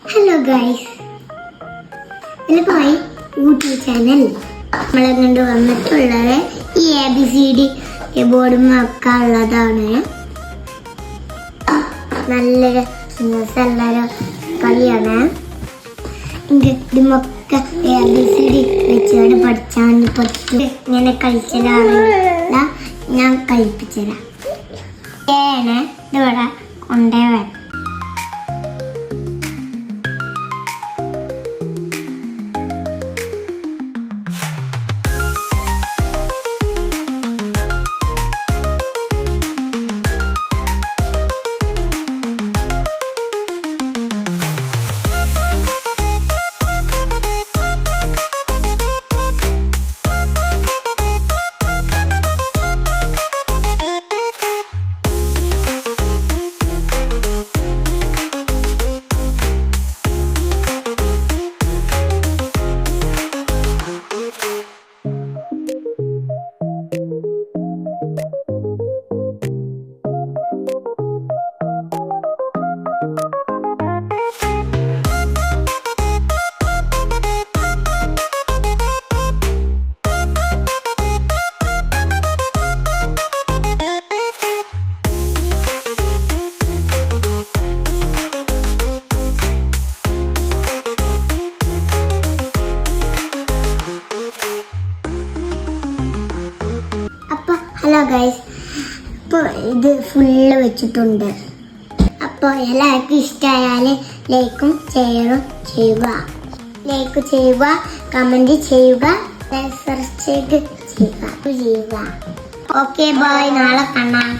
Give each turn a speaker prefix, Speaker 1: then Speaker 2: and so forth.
Speaker 1: Hello guys, welcome YouTube channel. നമ്മളെ കൊണ്ട് വന്നിട്ടുള്ളത് ഈ ABCD ബോർഡും ഒക്കെ ഉള്ളതാണ്. നല്ലൊരു എല്ലാവരും കളിയാണ്. ഇതുമൊക്കെ ABCD വെച്ചുകൊണ്ട് പഠിച്ചാൽ പറ്റും. ഇങ്ങനെ കളിച്ചതറിയില്ല, ഞാൻ കളിപ്പിച്ചതാ. ഇതിവിടെ കൊണ്ടുപോകാൻ ഹലോ ഗൈസ്, ഇപ്പോൾ ഇത് ഫുള്ള് വെച്ചിട്ടുണ്ട്. അപ്പോൾ എല്ലാവർക്കും ഇഷ്ടമായാൽ ലൈക്കും ഷെയറും ചെയ്യുക, കമൻറ്റ് ചെയ്യുക, സബ്സ്ക്രൈബ് ചെയ്യുക. ഓക്കെ ബൈ, നാളെ കാണാം.